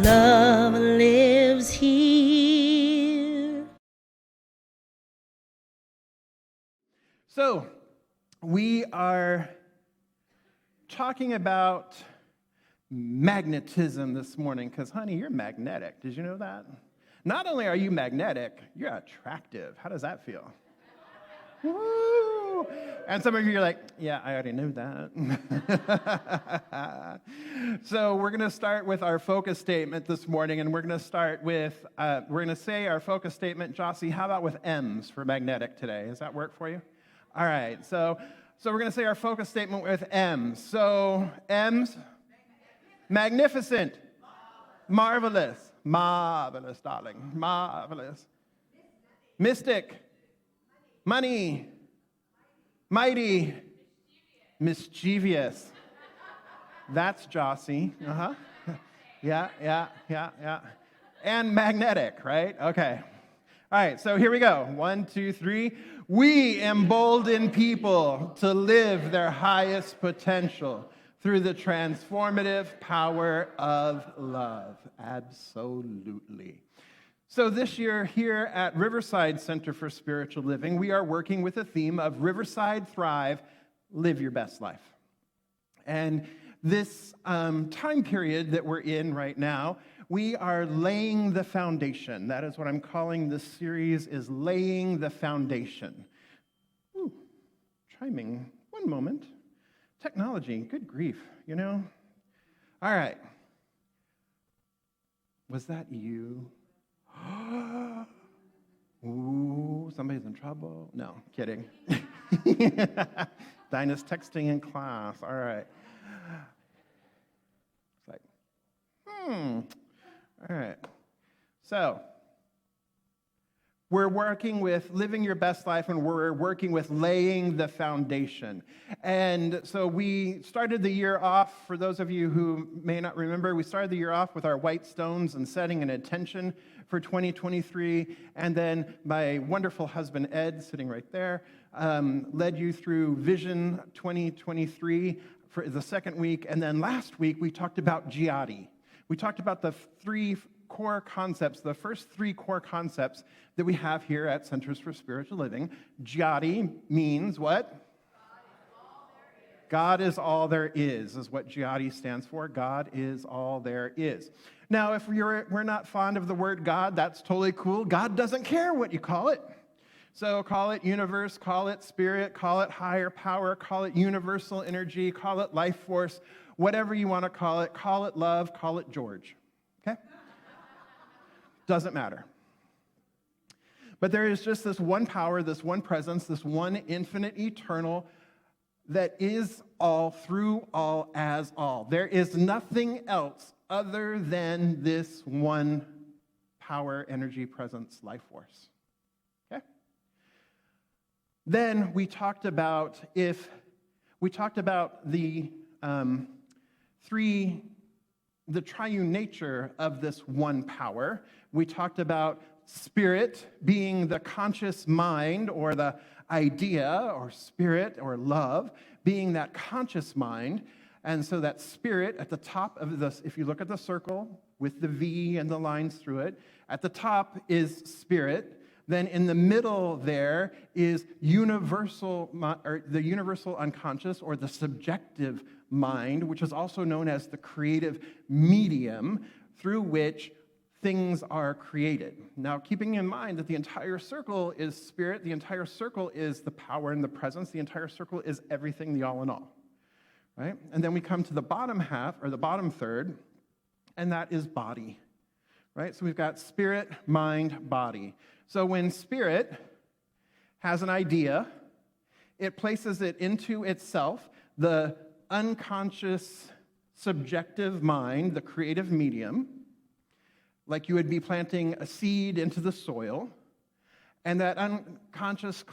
Love lives here. So, we are talking about magnetism this morning because, honey, you're magnetic. Did you know that? Not only are you magnetic, you're attractive. How does that feel? Woo! And some of you are like, yeah, I already knew that. So we're going to start with our focus statement this morning, and we're going to start with, we're going to say our focus statement. Jossie, how about with M's for magnetic today? Does that work for you? All right, so we're going to say our focus statement with M's. So M's, magnificent, marvelous, marvelous, darling, marvelous, mystic, money, mighty, mischievous. That's Jossie. Uh-huh. Yeah. And magnetic, right? Okay. All right, so here we go. 1, 2, 3. We embolden people to live their highest potential through the transformative power of love. Absolutely. So this year here at Riverside Center for Spiritual Living, we are working with a theme of Riverside Thrive, Live Your Best Life. And this time period that we're in right now, we are laying the foundation. That is what I'm calling this series, is Laying the Foundation. Ooh, chiming. One moment. Technology, good grief, you know? All right. Was that you? Ooh, somebody's in trouble. No, kidding. Dinah's texting in class. All right. It's like, All right. So, we're working with living your best life, and we're working with laying the foundation. And so we started the year off, for those of you who may not remember, we started the year off with our white stones and setting an intention for 2023. And then my wonderful husband, Ed, sitting right there, led you through Vision 2023 for the second week. And then last week, we talked about Jihadi. We talked about the three core concepts, the first three core concepts that we have here at Centers for Spiritual Living. Jihadi means what? God is all there is what Jihadi stands for. God is all there is. Now, if we're not fond of the word God, that's totally cool. God doesn't care what you call it. So call it universe, call it spirit, call it higher power, call it universal energy, call it life force, whatever you want to call it love, call it George. Okay? Doesn't matter. But there is just this one power, this one presence, this one infinite eternal that is all, through all, as all. There is nothing else other than this one power, energy, presence, life force. Okay? Then we talked about the triune nature of this one power. We talked about spirit being the conscious mind, or the idea, or spirit, or love, being that conscious mind. And so that spirit at the top of this, if you look at the circle with the V and the lines through it, at the top is spirit. Then in the middle there is the universal unconscious, or the subjective mind, which is also known as the creative medium through which things are created. Now, keeping in mind that the entire circle is spirit, the entire circle is the power and the presence, the entire circle is everything, the all in all, right? And then we come to the bottom half, or the bottom third, and that is body, right? So we've got spirit, mind, body. So when spirit has an idea, it places it into itself, the unconscious, subjective mind, the creative medium, like you would be planting a seed into the soil, and that unconscious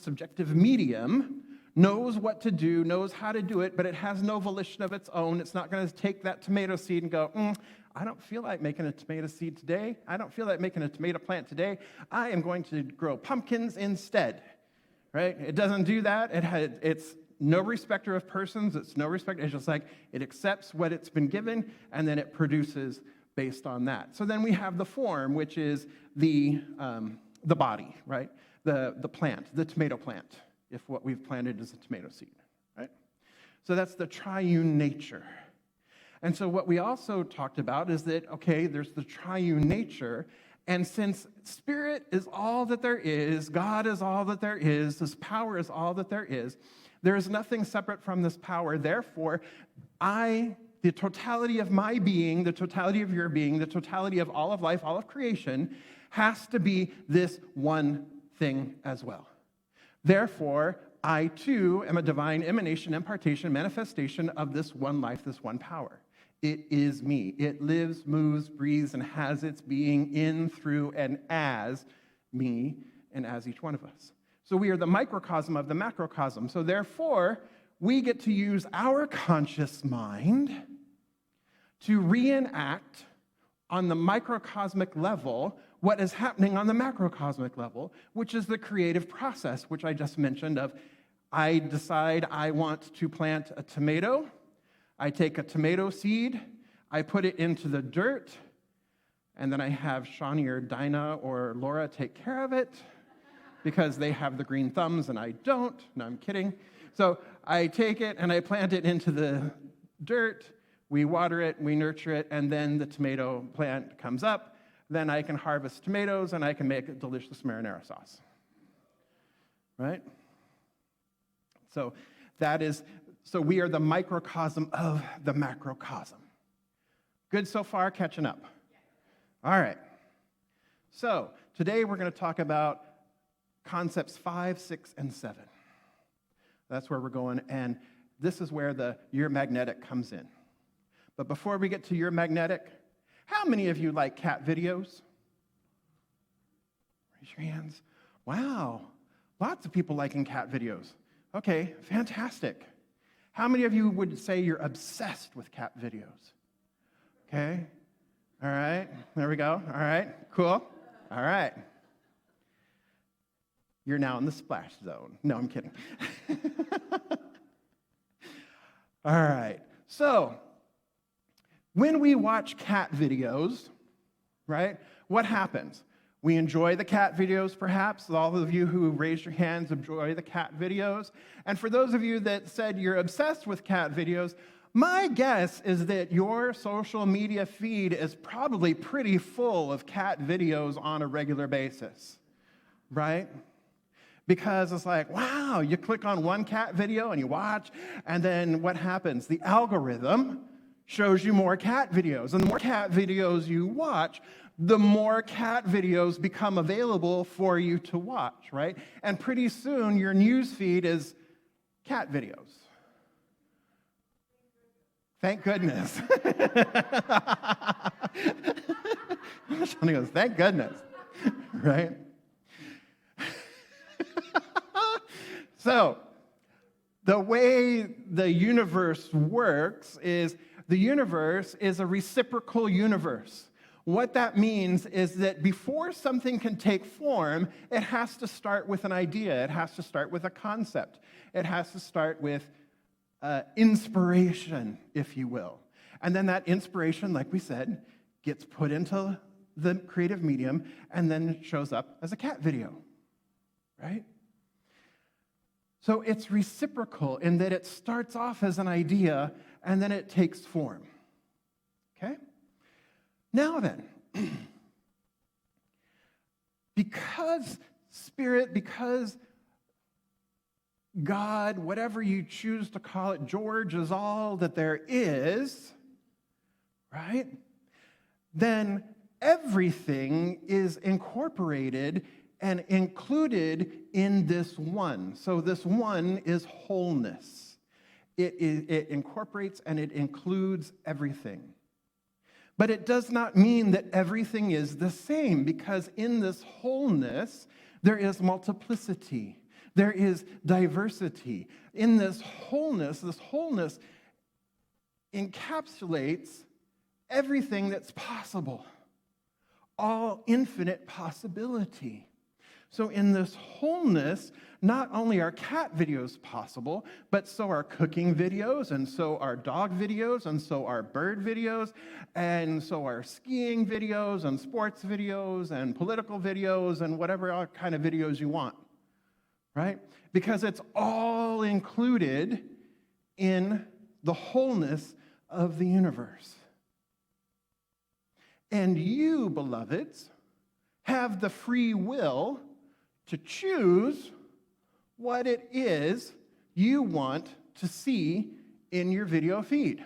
subjective medium knows what to do, knows how to do it, but it has no volition of its own. It's not going to take that tomato seed and go, I don't feel like making a tomato seed today. I don't feel like making a tomato plant today. I am going to grow pumpkins instead, right? It doesn't do that. It's no respecter of persons. It's no respect. It's just like it accepts what it's been given, and then it produces based on that. So then we have the form, which is the body, right? The plant, the tomato plant, if what we've planted is a tomato seed, right? So that's the triune nature. And so what we also talked about is that, okay, there's the triune nature, and since spirit is all that there is, God is all that there is, this power is all that there is nothing separate from this power. Therefore, the totality of my being, the totality of your being, the totality of all of life, all of creation, has to be this one thing as well. Therefore, I too am a divine emanation, impartation, manifestation of this one life, this one power. It is me. It lives, moves, breathes, and has its being in, through, and as me and as each one of us. So we are the microcosm of the macrocosm. So therefore, we get to use our conscious mind to reenact on the microcosmic level what is happening on the macrocosmic level, which is the creative process, which I just mentioned of I decide I want to plant a tomato. I take a tomato seed, I put it into the dirt, and then I have Shawnee or Dinah or Laura take care of it because they have the green thumbs and I don't. No, I'm kidding. So I take it and I plant it into the dirt, we water it, we nurture it, and then the tomato plant comes up. Then I can harvest tomatoes and I can make a delicious marinara sauce. Right? So we are the microcosm of the macrocosm. Good so far, catching up? All right. So today we're going to talk about concepts 5, 6, and 7. That's where we're going, and this is where your magnetic comes in. But before we get to your magnetic, how many of you like cat videos? Raise your hands. Wow, lots of people liking cat videos. Okay, fantastic. How many of you would say you're obsessed with cat videos? Okay, all right, there we go. All right, cool. All right. You're now in the splash zone. No, I'm kidding. All right, so when we watch cat videos, right, what happens? We enjoy the cat videos, perhaps. All of you who raised your hands enjoy the cat videos. And for those of you that said you're obsessed with cat videos, my guess is that your social media feed is probably pretty full of cat videos on a regular basis, right? Because it's like, wow, you click on one cat video and you watch, and then what happens? The algorithm shows you more cat videos. And the more cat videos you watch, the more cat videos become available for you to watch, right? And pretty soon, your news feed is cat videos. Thank goodness. Shawnee goes, thank goodness, right? So, the way the universe works is the universe is a reciprocal universe. What that means is that before something can take form, it has to start with an idea. It has to start with a concept. It has to start with inspiration, if you will. And then that inspiration, like we said, gets put into the creative medium and then shows up as a cat video, right? So it's reciprocal in that it starts off as an idea and then it takes form, okay? Now then, because Spirit, because God, whatever you choose to call it, George is all that there is, right? Then everything is incorporated and included in this one. So this one is wholeness. It incorporates and it includes everything. But it does not mean that everything is the same, because in this wholeness, there is multiplicity. There is diversity. In this wholeness encapsulates everything that's possible, all infinite possibility. So in this wholeness, not only are cat videos possible, but so are cooking videos, and so are dog videos, and so are bird videos, and so are skiing videos, and sports videos, and political videos, and whatever kind of videos you want, right? Because it's all included in the wholeness of the universe. And you, beloveds, have the free will to choose what it is you want to see in your video feed.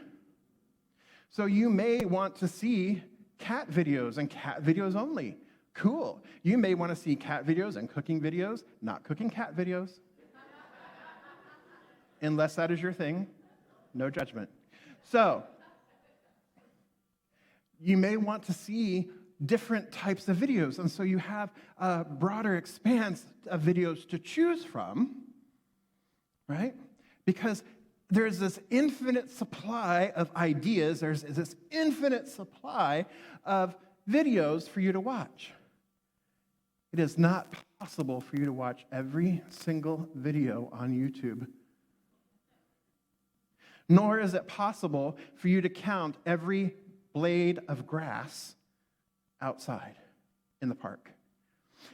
So you may want to see cat videos and cat videos only. Cool. You may want to see cat videos and cooking videos, not cooking cat videos. Unless that is your thing, no judgment. So, you may want to see different types of videos, and so you have a broader expanse of videos to choose from, right? Because there's this infinite supply of ideas, there's this infinite supply of videos for you to watch. It is not possible for you to watch every single video on YouTube. Nor is it possible for you to count every blade of grass outside in the park.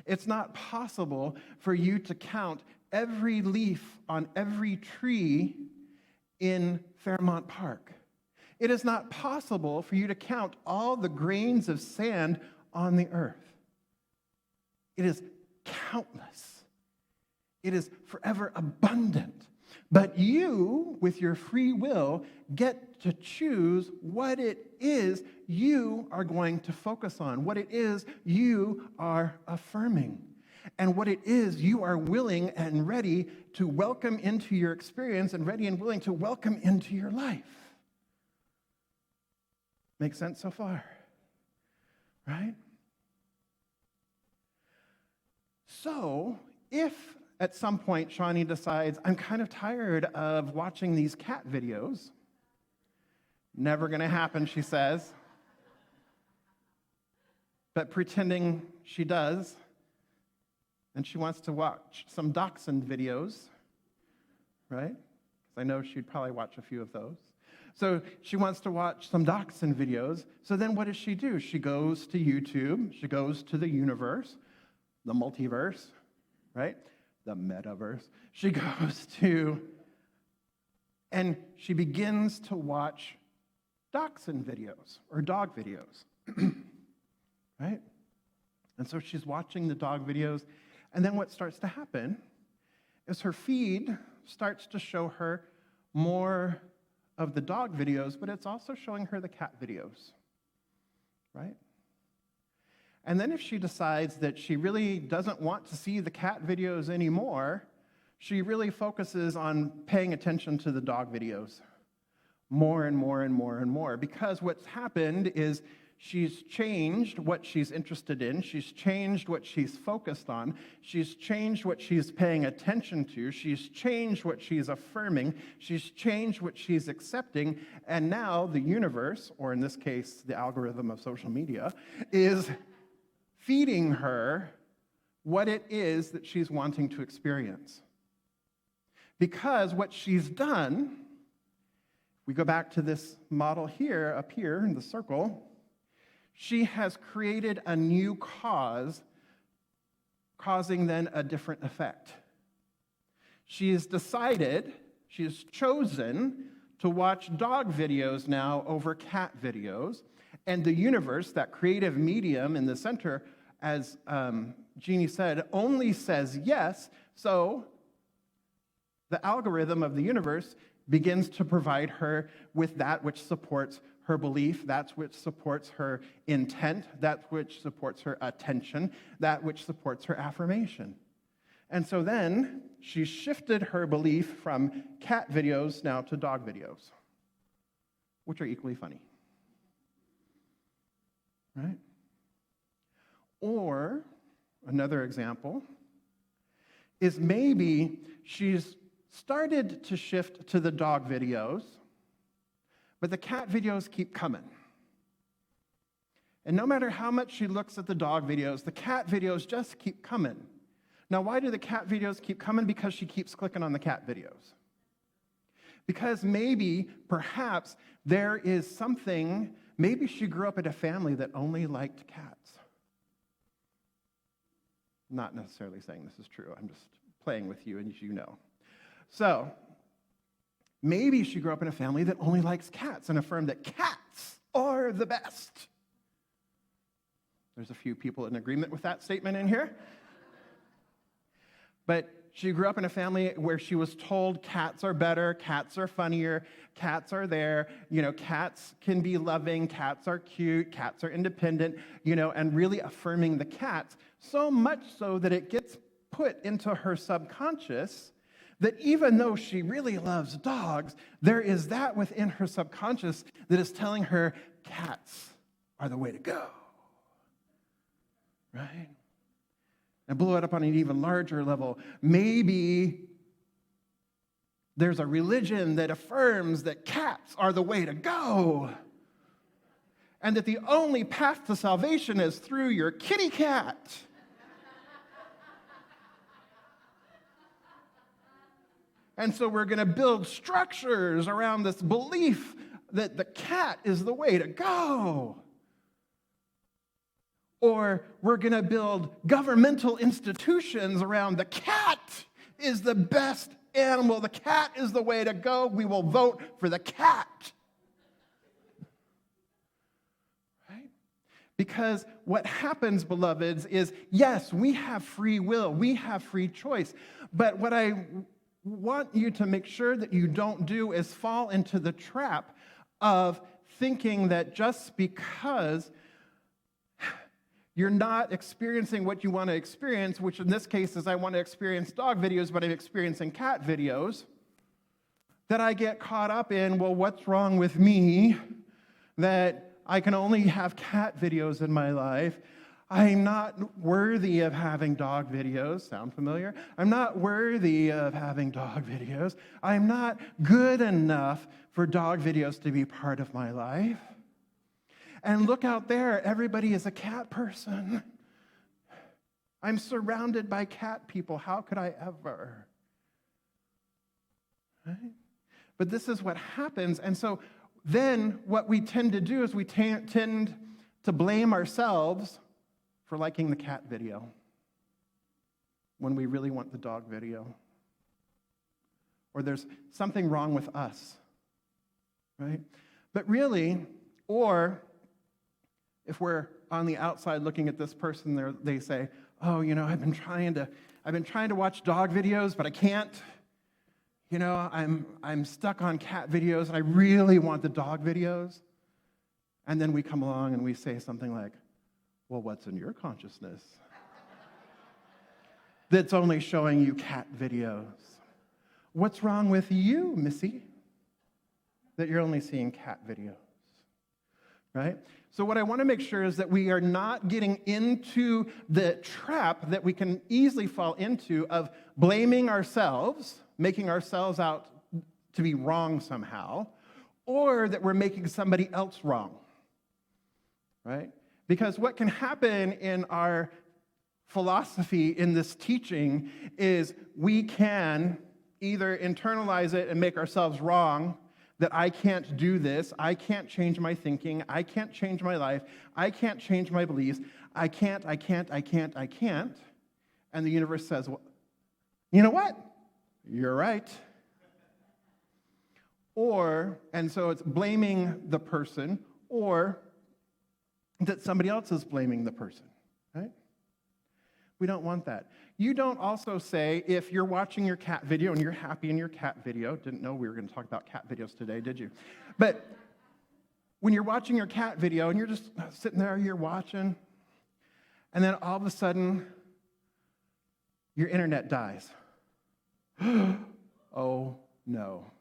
It's not possible for you to count every leaf on every tree in Fairmount Park. It is not possible for you to count all the grains of sand on the earth. It is countless. It is forever abundant. But you, with your free will, get to choose what it is you are going to focus on, what it is you are affirming, and what it is you are willing and ready to welcome into your experience and ready and willing to welcome into your life. Make sense so far? Right? So, if at some point Shawnee decides, I'm kind of tired of watching these cat videos, never going to happen, she says, but pretending she does, and she wants to watch some dachshund videos, right? Because I know she'd probably watch a few of those. So she wants to watch some dachshund videos. So then what does she do? She goes to YouTube. She goes to the universe, the multiverse, right? The metaverse. She goes to, and she begins to watch dachshund videos or dog videos, right? And so she's watching the dog videos, and then what starts to happen is her feed starts to show her more of the dog videos, but it's also showing her the cat videos, right? And then if she decides that she really doesn't want to see the cat videos anymore, she really focuses on paying attention to the dog videos more and more and more and more. Because what's happened is she's changed what she's interested in. She's changed what she's focused on. She's changed what she's paying attention to. She's changed what she's affirming. She's changed what she's accepting. And now the universe, or in this case, the algorithm of social media, is feeding her what it is that she's wanting to experience. Because what she's done, we go back to this model here, up here in the circle, she has created a new cause, causing then a different effect. She has decided, she has chosen to watch dog videos now over cat videos, and the universe, that creative medium in the center, as Jeannie said, only says yes, so the algorithm of the universe begins to provide her with that which supports her belief, that which supports her intent, that which supports her attention, that which supports her affirmation. And so then she shifted her belief from cat videos now to dog videos, which are equally funny. Right? Or another example is maybe she's started to shift to the dog videos, but the cat videos keep coming. And no matter how much she looks at the dog videos, the cat videos just keep coming. Now, why do the cat videos keep coming? Because she keeps clicking on the cat videos. Because maybe, perhaps, there is something, maybe she grew up in a family that only liked cats. Not necessarily saying this is true. I'm just playing with you, and you know. So, maybe she grew up in a family that only likes cats and affirmed that cats are the best. There's a few people in agreement with that statement in here. But she grew up in a family where she was told cats are better, cats are funnier, cats are there, cats can be loving, cats are cute, cats are independent, and really affirming the cats, so much so that it gets put into her subconscious that even though she really loves dogs, there is that within her subconscious that is telling her cats are the way to go, right? And blow it up on an even larger level. Maybe there's a religion that affirms that cats are the way to go, and that the only path to salvation is through your kitty cat. And so we're going to build structures around this belief that the cat is the way to go. Or we're going to build governmental institutions around the cat is the best animal. The cat is the way to go. We will vote for the cat. Right? Because what happens, beloveds, is yes, we have free will. We have free choice. But what I want you to make sure that you don't do is fall into the trap of thinking that just because you're not experiencing what you want to experience, which in this case is I want to experience dog videos, but I'm experiencing cat videos, that I get caught up in, well, what's wrong with me that I can only have cat videos in my life? I'm not worthy of having dog videos. Sound familiar? I'm not worthy of having dog videos. I'm not good enough for dog videos to be part of my life. And look out there, everybody is a cat person. I'm surrounded by cat people. How could I ever? Right? But this is what happens. And so then what we tend to do is we tend to blame ourselves for liking the cat video when we really want the dog video. Or there's something wrong with us, right? But really, or if we're on the outside looking at this person, they say, oh, I've been trying to watch dog videos, but I can't. I'm stuck on cat videos, and I really want the dog videos. And then we come along and we say something like, well, what's in your consciousness that's only showing you cat videos? What's wrong with you, Missy, that you're only seeing cat videos? Right? So what I want to make sure is that we are not getting into the trap that we can easily fall into of blaming ourselves, making ourselves out to be wrong somehow, or that we're making somebody else wrong. Right? Because what can happen in our philosophy in this teaching is we can either internalize it and make ourselves wrong, that I can't do this, I can't change my thinking, I can't change my life, I can't change my beliefs, I can't. And the universe says, well, you know what? You're right. And so it's blaming the person, or that somebody else is blaming the person, right? We don't want that. You don't also say, if you're watching your cat video and you're happy in your cat video, didn't know we were going to talk about cat videos today, did you? But when you're watching your cat video and you're just sitting there, you're watching, and then all of a sudden, your internet dies. Oh, no.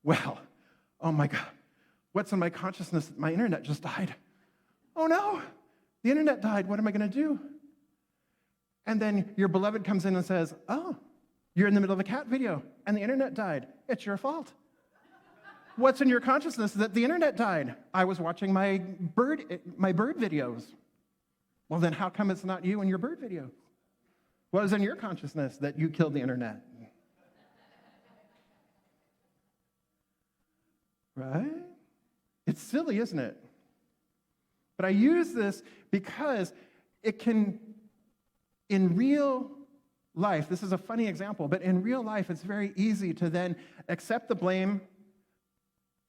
Well, oh my God. What's in my consciousness? My internet just died. Oh no, the internet died. What am I going to do? And then your beloved comes in and says, oh, you're in the middle of a cat video and the internet died. It's your fault. What's in your consciousness? That the internet died. I was watching my bird videos. Well, then how come it's not you and your bird video? What was in your consciousness that you killed the internet? Right? It's silly, isn't it? But I use this because it can, in real life, this is a funny example, but in real life, it's very easy to then accept the blame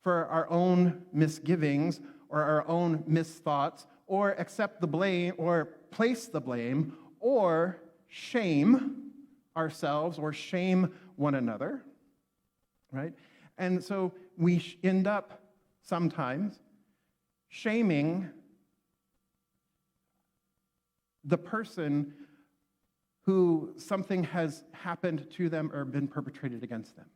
for our own misgivings or our own misthoughts, or accept the blame or place the blame, or shame ourselves or shame one another, right? And so we end up sometimes shaming the person who something has happened to them or been perpetrated against them.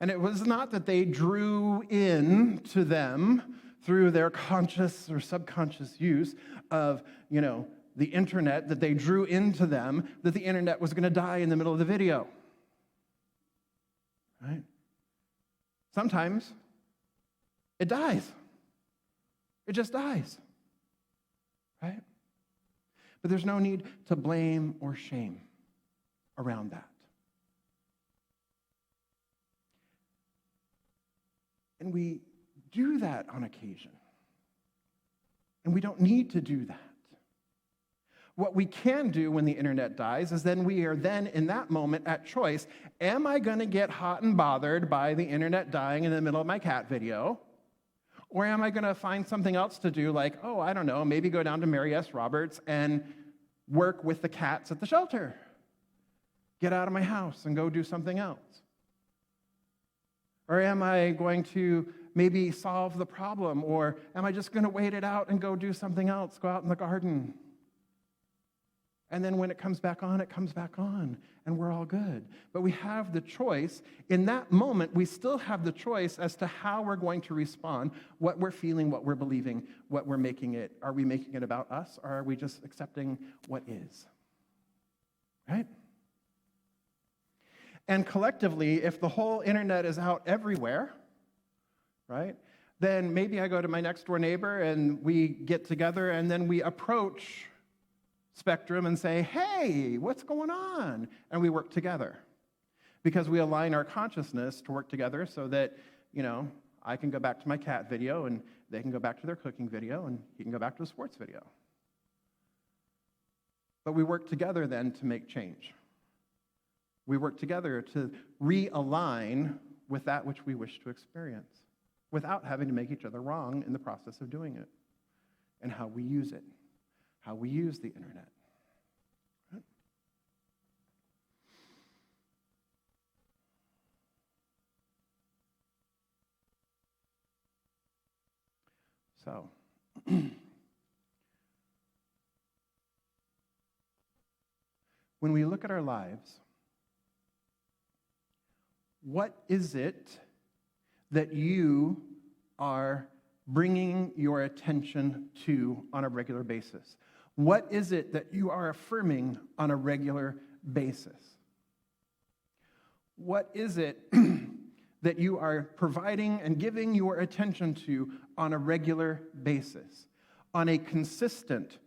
And it was not that they drew in to them through their conscious or subconscious use of, the internet, that they drew into them that the internet was going to die in the middle of the video. Right? Sometimes it dies. It just dies. Right? But there's no need to blame or shame around that. And we do that on occasion. And we don't need to do that. What we can do when the internet dies is then we are then in that moment at choice. Am I going to get hot and bothered by the internet dying in the middle of my cat video? Or am I going to find something else to do, like, I don't know, maybe go down to Mary S. Roberts and work with the cats at the shelter? Get out of my house and go do something else? Or am I going to maybe solve the problem? Or am I just going to wait it out and go do something else, go out in the garden? And then when it comes back on, and we're all good. But we have the choice. In that moment, we still have the choice as to how we're going to respond, what we're feeling, what we're believing, what we're making it. Are we making it about us, or are we just accepting what is? Right? And collectively, if the whole internet is out everywhere, right, then maybe I go to my next door neighbor and we get together and then we approach Spectrum and say, hey, what's going on? And we work together because we align our consciousness to work together so that, I can go back to my cat video and they can go back to their cooking video and he can go back to the sports video. But we work together then to make change. We work together to realign with that which we wish to experience without having to make each other wrong in the process of doing it, and how we use it, how we use the internet. Right? So, when we look at our lives, what is it that you are bringing your attention to on a regular basis? What is it that you are affirming on a regular basis? What is it that you are providing and giving your attention to on a regular basis, on a consistent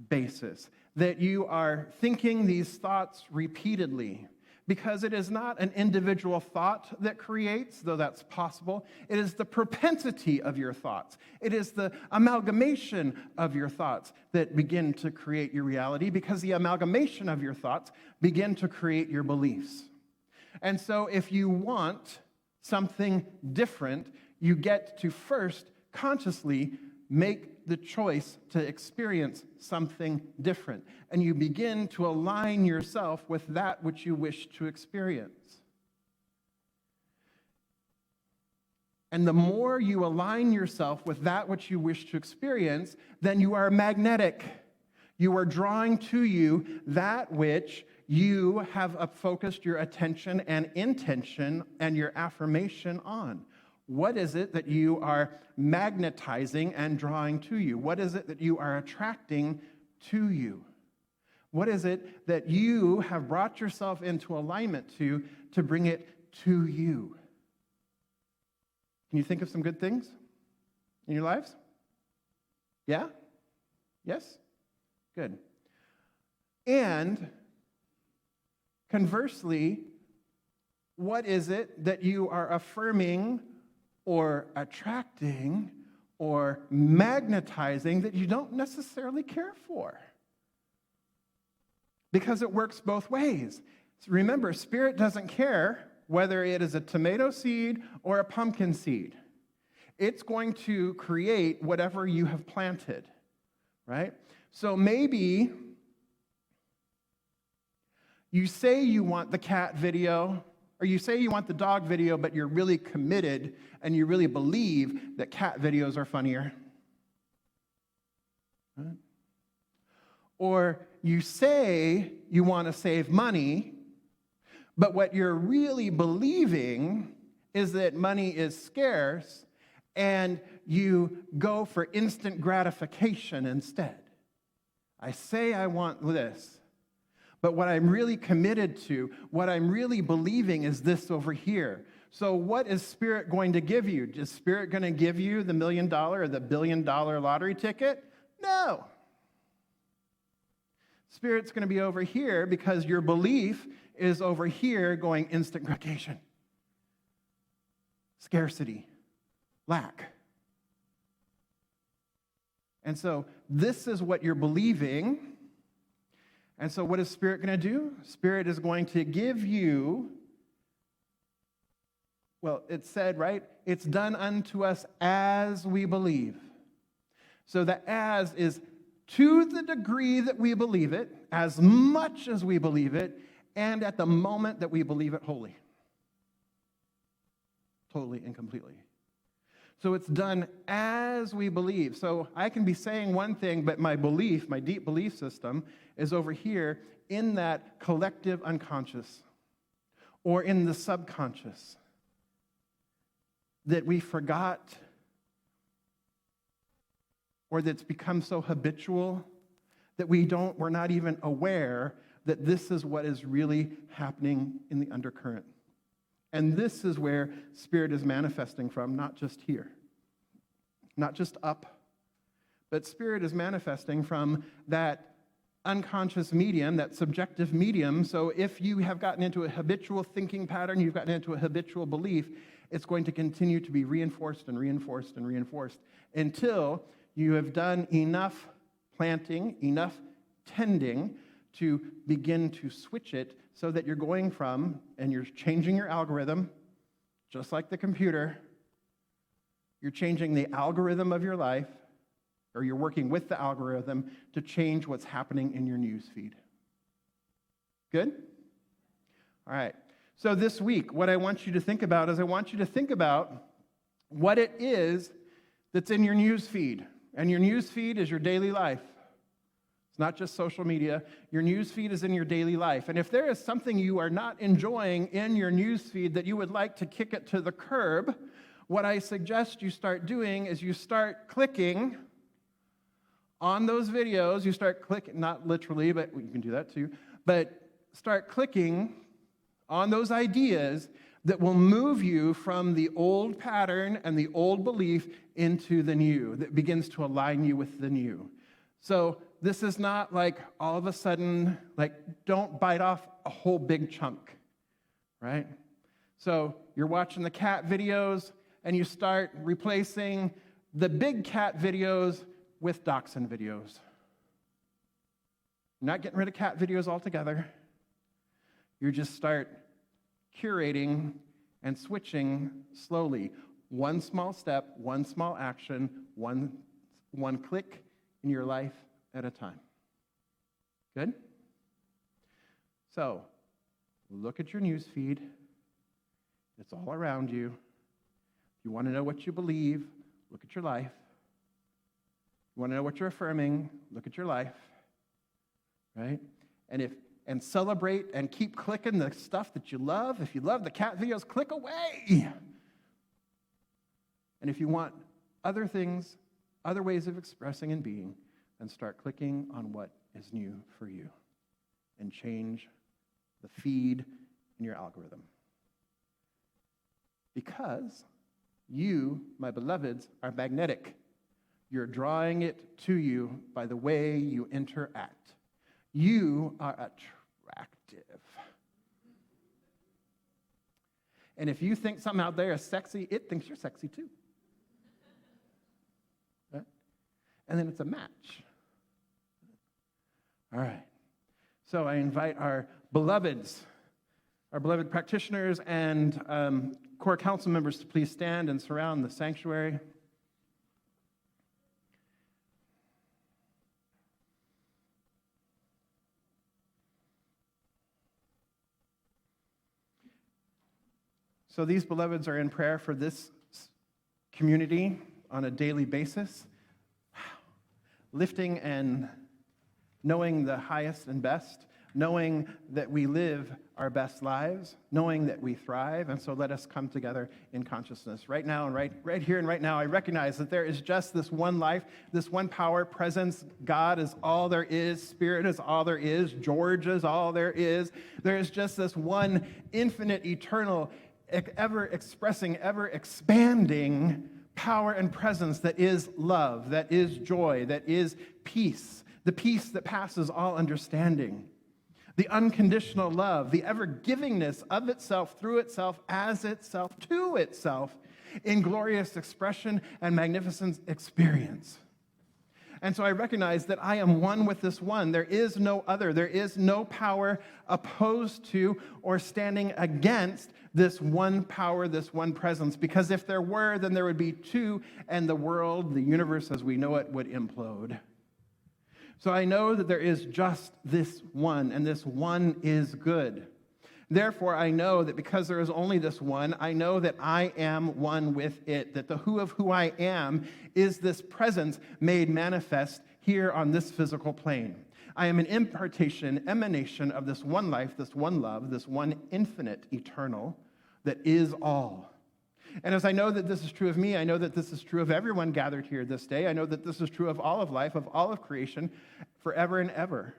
basis, that you are thinking these thoughts repeatedly? Because it is not an individual thought that creates, though that's possible. It is the propensity of your thoughts. It is the amalgamation of your thoughts that begin to create your reality, because the amalgamation of your thoughts begin to create your beliefs. And so if you want something different, you get to first consciously make the choice to experience something different. And you begin to align yourself with that which you wish to experience. And the more you align yourself with that which you wish to experience, then you are magnetic. You are drawing to you that which you have focused your attention and intention and your affirmation on. What is it that you are magnetizing and drawing to you? What is it that you are attracting to you? What is it that you have brought yourself into alignment to bring it to you? Can you think of some good things in your lives? Yeah? Yes? Good. And Conversely, what is it that you are affirming or attracting or magnetizing that you don't necessarily care for? Because it works both ways. So remember, spirit doesn't care whether it is a tomato seed or a pumpkin seed. It's going to create whatever you have planted, right? So maybe you say you want the cat video, or you say you want the dog video, but you're really committed and you really believe that cat videos are funnier. Right? Or you say you want to save money, but what you're really believing is that money is scarce and you go for instant gratification instead. I say I want this, but what I'm really committed to, what I'm really believing is this over here. So what is Spirit going to give you? Is Spirit going to give you the $1 million or the $1 billion lottery ticket? No. Spirit's going to be over here because your belief is over here going instant gratification, scarcity, lack. And so this is what you're believing. And so what is Spirit going to do? Spirit is going to give you, well, it said, right? It's done unto us as we believe. So the as is to the degree that we believe it, as much as we believe it, and at the moment that we believe it wholly. Totally and completely. So it's done as we believe. So I can be saying one thing, but my belief, my deep belief system, is over here in that collective unconscious or in the subconscious that we forgot or that's become so habitual that we're not even aware that this is what is really happening in the undercurrent. And this is where Spirit is manifesting from, not just here, not just up, but Spirit is manifesting from that unconscious medium, that subjective medium. So if you have gotten into a habitual thinking pattern, you've gotten into a habitual belief, it's going to continue to be reinforced and reinforced and reinforced until you have done enough planting, enough tending to begin to switch it so that you're going from, and you're changing your algorithm, just like the computer, you're changing the algorithm of your life, or you're working with the algorithm to change what's happening in your news feed. Good? All right. So this week, what I want you to think about is I want you to think about what it is that's in your news feed. And your news feed is your daily life. It's not just social media. Your news feed is in your daily life. And if there is something you are not enjoying in your news feed that you would like to kick it to the curb, what I suggest you start doing is you start clicking on those videos. You start clicking, not literally, but you can do that too, but start clicking on those ideas that will move you from the old pattern and the old belief into the new, that begins to align you with the new. So this is not like all of a sudden, like, don't bite off a whole big chunk, right? So you're watching the cat videos and you start replacing the big cat videos with dachshund videos. You're not getting rid of cat videos altogether. You just start curating and switching slowly. One small step, one small action, one click in your life at a time. Good? So, look at your news feed. It's all around you. If you want to know what you believe, look at your life. You want to know what you're affirming, look at your life. Right? And celebrate and keep clicking the stuff that you love. If you love the cat videos, click away. And if you want other things, other ways of expressing and being, then start clicking on what is new for you and change the feed in your algorithm. Because you, my beloveds, are magnetic. You're drawing it to you by the way you interact. You are attractive. And if you think something out there is sexy, it thinks you're sexy too. Right? And then it's a match. All right. So I invite our beloved practitioners and core council members to please stand and surround the sanctuary. So these beloveds are in prayer for this community on a daily basis, lifting and knowing the highest and best, knowing that we live our best lives, knowing that we thrive, and so let us come together in consciousness. Right now and right here and right now, I recognize that there is just this one life, this one power, presence. God is all there is. Spirit is all there is. George is all there is. There is just this one infinite, eternal, ever-expressing, ever-expanding power and presence that is love, that is joy, that is peace, the peace that passes all understanding, the unconditional love, the ever-givingness of itself, through itself, as itself, to itself, in glorious expression and magnificent experience. And so I recognize that I am one with this one. There is no other. There is no power opposed to or standing against this one power, this one presence. Because if there were, then there would be two, and the world, the universe as we know it, would implode. So I know that there is just this one, and this one is good. Therefore, I know that because there is only this one, I know that I am one with it, that the who of who I am is this presence made manifest here on this physical plane. I am an impartation, emanation of this one life, this one love, this one infinite, eternal, that is all. And as I know that this is true of me, I know that this is true of everyone gathered here this day. I know that this is true of all of life, of all of creation, forever and ever.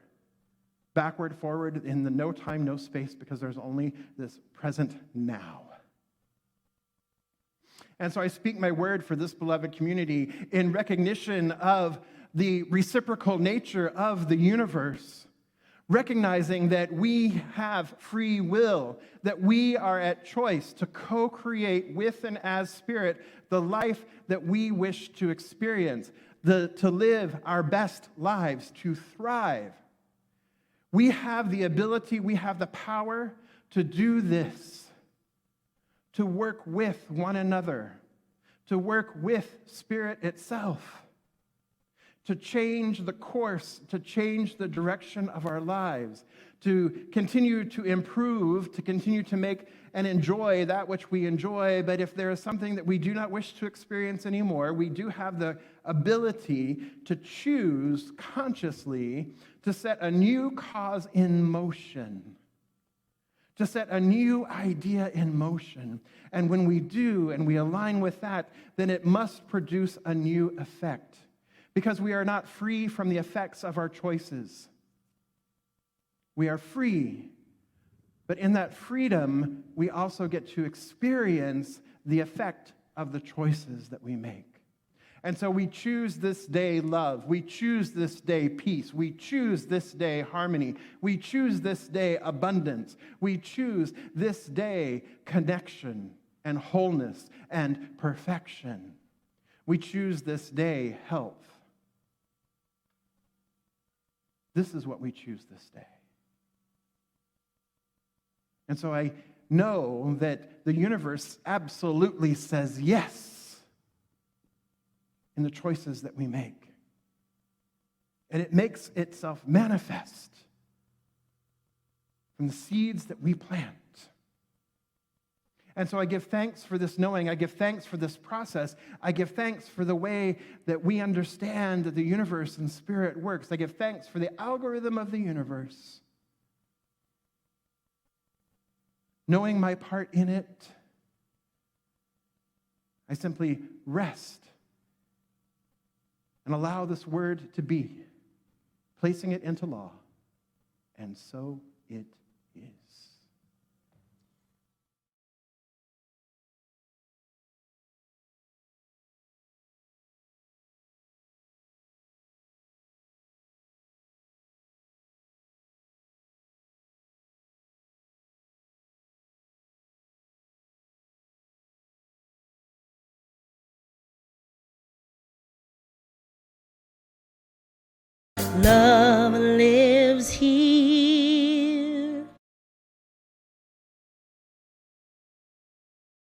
Backward, forward, in the no time, no space, because there's only this present now. And so I speak my word for this beloved community in recognition of the reciprocal nature of the universe, recognizing that we have free will, that we are at choice to co-create with and as spirit the life that we wish to experience, to live our best lives, to thrive. We have the ability, we have the power to do this, to work with one another, to work with Spirit itself, to change the course, to change the direction of our lives, to continue to improve, to continue to make and enjoy that which we enjoy. But if there is something that we do not wish to experience anymore, we do have the ability to choose consciously to set a new cause in motion, to set a new idea in motion. And when we do and we align with that, then it must produce a new effect, because we are not free from the effects of our choices. We are free, but in that freedom, we also get to experience the effect of the choices that we make. And so we choose this day love. We choose this day peace. We choose this day harmony. We choose this day abundance. We choose this day connection and wholeness and perfection. We choose this day health. This is what we choose this day. And so I know that the universe absolutely says yes in the choices that we make. And it makes itself manifest from the seeds that we plant. And so I give thanks for this knowing. I give thanks for this process. I give thanks for the way that we understand that the universe and spirit works. I give thanks for the algorithm of the universe. Knowing my part in it, I simply rest and allow this word to be, placing it into law. And so it is. love.